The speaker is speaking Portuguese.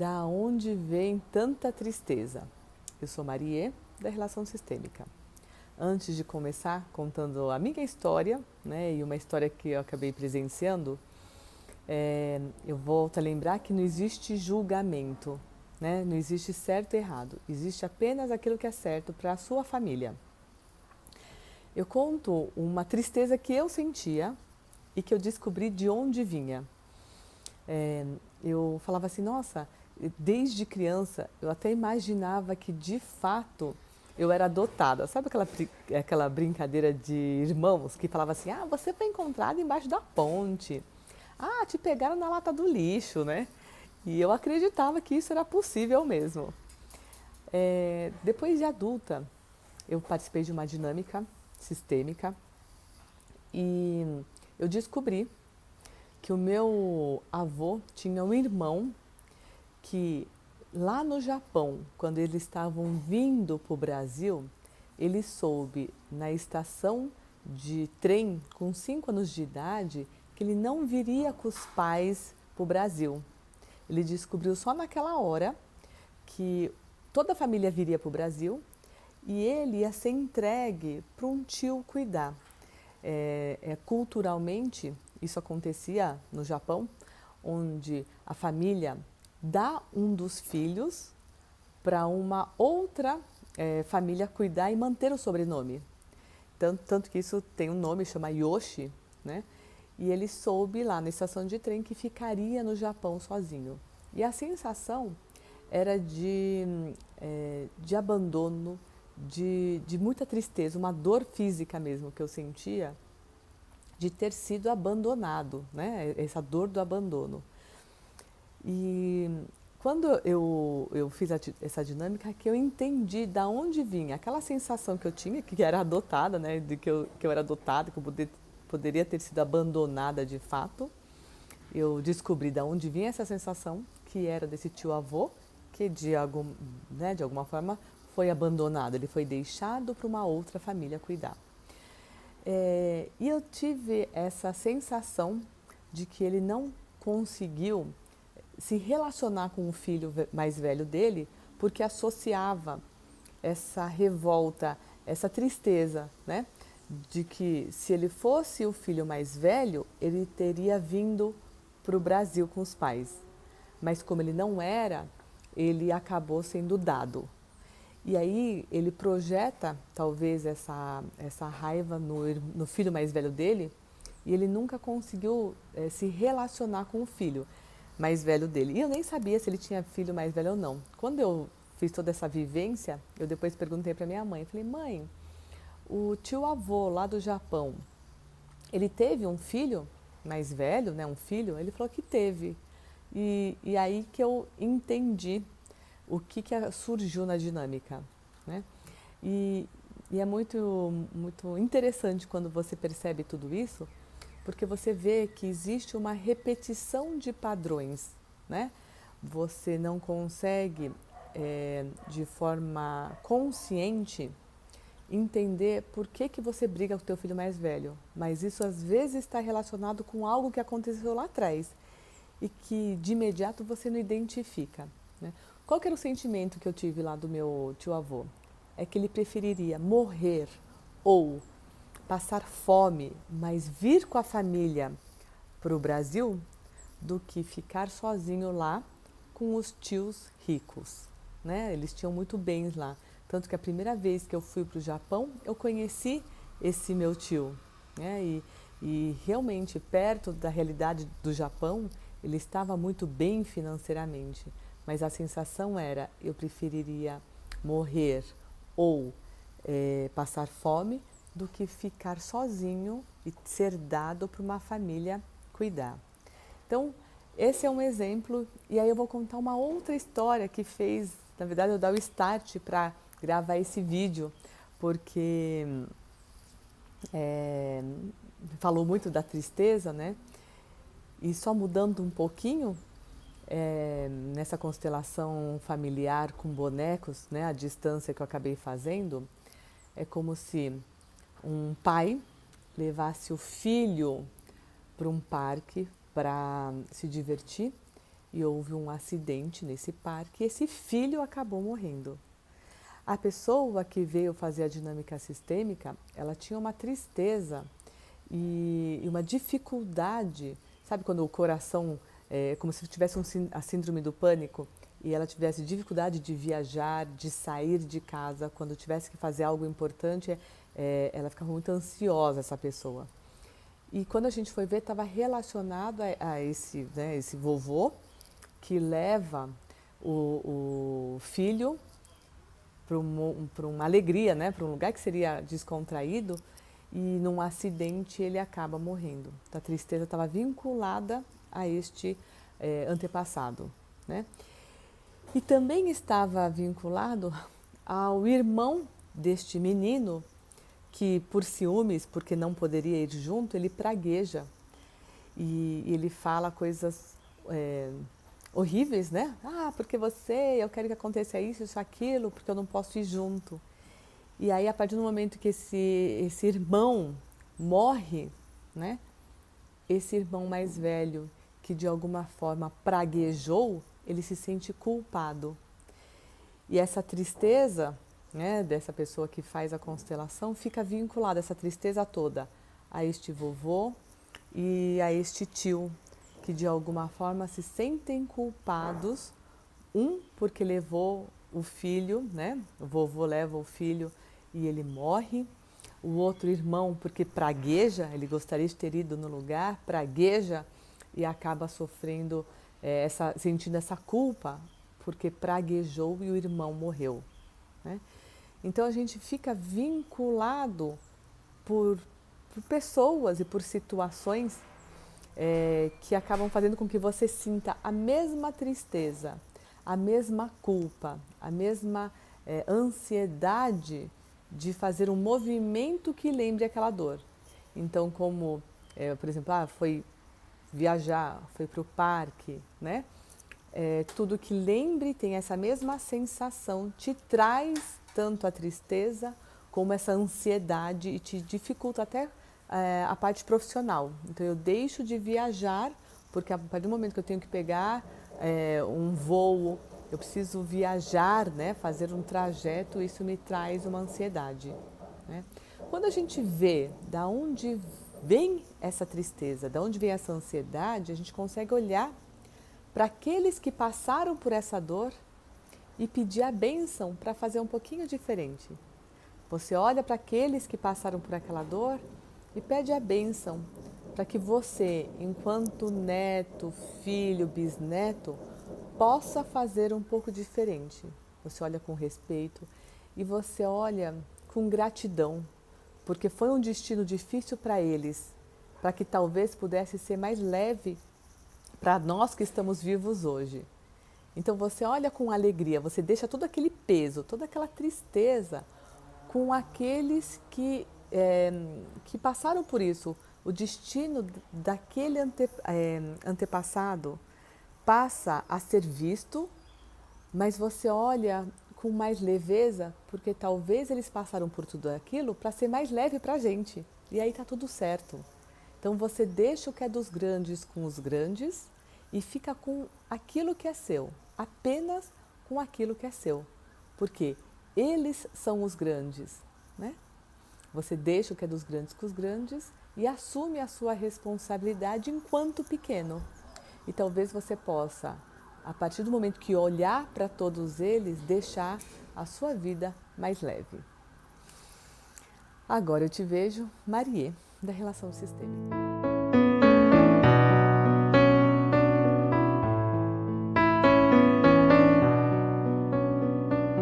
Da onde vem tanta tristeza? Eu sou Marie, da Relação Sistêmica. Antes de começar contando a minha história, né, e uma história que eu acabei presenciando, eu volto a lembrar que não existe julgamento, né? Não existe certo e errado, existe apenas aquilo que é certo para a sua família. Eu conto uma tristeza que eu sentia e que eu descobri de onde vinha. Eu falava assim, nossa, desde criança eu até imaginava que de fato eu era adotada. Sabe aquela brincadeira de irmãos que falava assim, ah, você foi encontrada embaixo da ponte. Ah, te pegaram na lata do lixo, né? E eu acreditava que isso era possível mesmo. Depois de adulta, eu participei de uma dinâmica sistêmica e eu descobri que o meu avô tinha um irmão que lá no Japão, quando eles estavam vindo para o Brasil, ele soube na estação de trem, com 5 anos de idade, que ele não viria com os pais para o Brasil. Ele descobriu só naquela hora que toda a família viria para o Brasil e ele ia ser entregue para um tio cuidar. Culturalmente, isso acontecia no Japão, onde a família dá um dos filhos para uma outra família cuidar e manter o sobrenome. Tanto que isso tem um nome, chama Yoshi, né? E ele soube lá na estação de trem que ficaria no Japão sozinho. E a sensação era de abandono, de muita tristeza, uma dor física mesmo que eu sentia de ter sido abandonado, né? Essa dor do abandono. E quando eu fiz essa dinâmica, que eu entendi da onde vinha aquela sensação que eu tinha, que era adotada, né? De que eu era adotada, que eu poderia ter sido abandonada de fato. Eu descobri da onde vinha essa sensação, que era desse tio-avô, que de alguma forma foi abandonado, ele foi deixado para uma outra família cuidar. E eu tive essa sensação de que ele não conseguiu se relacionar com o filho mais velho dele, porque associava essa revolta, essa tristeza, né? De que se ele fosse o filho mais velho, ele teria vindo para o Brasil com os pais. Mas como ele não era, ele acabou sendo dado. E aí ele projeta talvez essa raiva no filho mais velho dele e ele nunca conseguiu se relacionar com o filho mais velho dele. E eu nem sabia se ele tinha filho mais velho ou não. Quando eu fiz toda essa vivência, eu depois perguntei para minha mãe, falei, mãe, o tio avô lá do Japão, ele teve um filho mais velho, né, um filho? Ele falou que teve. E aí que eu entendi o que surgiu na dinâmica, né? E, e é muito interessante quando você percebe tudo isso, porque você vê que existe uma repetição de padrões, né? Você não consegue, de forma consciente, entender por que você briga com o teu filho mais velho, mas isso às vezes está relacionado com algo que aconteceu lá atrás e que de imediato você não identifica, né? Qual que era o sentimento que eu tive lá do meu tio-avô? É que ele preferiria morrer ou passar fome, mas vir com a família para o Brasil, do que ficar sozinho lá com os tios ricos, né? Eles tinham muito bens lá. Tanto que a primeira vez que eu fui para o Japão, eu conheci esse meu tio, né? E realmente, perto da realidade do Japão, ele estava muito bem financeiramente, mas a sensação era, eu preferiria morrer ou passar fome do que ficar sozinho e ser dado para uma família cuidar. Então, esse é um exemplo, e aí eu vou contar uma outra história que fez, na verdade, eu dar o start para gravar esse vídeo, porque é, falou muito da tristeza, né? E só mudando um pouquinho, nessa constelação familiar com bonecos, né, a distância que eu acabei fazendo, é como se um pai levasse o filho para um parque para se divertir e houve um acidente nesse parque e esse filho acabou morrendo. A pessoa que veio fazer a dinâmica sistêmica, ela tinha uma tristeza e uma dificuldade, sabe quando o coração, como se tivesse a síndrome do pânico, e ela tivesse dificuldade de viajar, de sair de casa, quando tivesse que fazer algo importante, ela ficava muito ansiosa, essa pessoa. E quando a gente foi ver, estava relacionado a esse, né, esse vovô que leva o filho para uma alegria, né, para um lugar que seria descontraído, e num acidente ele acaba morrendo. Então, a tristeza estava vinculada a este antepassado, né? E também estava vinculado ao irmão deste menino que, por ciúmes, porque não poderia ir junto, ele pragueja e ele fala coisas horríveis, né? Ah, porque eu quero que aconteça isso, aquilo, porque eu não posso ir junto. E aí, a partir do momento que esse irmão morre, né? Esse irmão mais velho, que de alguma forma praguejou, ele se sente culpado. E essa tristeza, né, dessa pessoa que faz a constelação, fica vinculada, essa tristeza toda, a este vovô e a este tio, que de alguma forma se sentem culpados, porque levou o filho, né? O vovô leva o filho e ele morre. O outro irmão, porque pragueja, ele gostaria de ter ido no lugar, pragueja e acaba sofrendo, sentindo essa culpa, porque praguejou e o irmão morreu, né? Então a gente fica vinculado por pessoas e por situações que acabam fazendo com que você sinta a mesma tristeza, a mesma culpa, a mesma ansiedade de fazer um movimento que lembre aquela dor. Então, como, por exemplo, foi viajar, foi para o parque, né? Tudo que lembre tem essa mesma sensação, te traz tanto a tristeza como essa ansiedade e te dificulta até a parte profissional. Então eu deixo de viajar, porque a partir do momento que eu tenho que pegar um voo, eu preciso viajar, né, fazer um trajeto, isso me traz uma ansiedade, né? Quando a gente vê da onde vem essa tristeza, da onde vem essa ansiedade, a gente consegue olhar para aqueles que passaram por essa dor e pedir a bênção para fazer um pouquinho diferente. Você olha para aqueles que passaram por aquela dor e pede a bênção para que você, enquanto neto, filho, bisneto, possa fazer um pouco diferente. Você olha com respeito e você olha com gratidão, porque foi um destino difícil para eles, para que talvez pudesse ser mais leve para nós que estamos vivos hoje. Então você olha com alegria, você deixa todo aquele peso, toda aquela tristeza com aqueles que passaram por isso. O destino daquele antepassado passa a ser visto, mas você olha com mais leveza, porque talvez eles passaram por tudo aquilo para ser mais leve para a gente. E aí está tudo certo. Então você deixa o que é dos grandes com os grandes e fica com aquilo que é seu, apenas com aquilo que é seu, porque eles são os grandes, né? Você deixa o que é dos grandes com os grandes e assume a sua responsabilidade enquanto pequeno. E talvez você possa, a partir do momento que olhar para todos eles, deixar a sua vida mais leve. Agora eu te vejo, Marie, da Relação Sistêmica.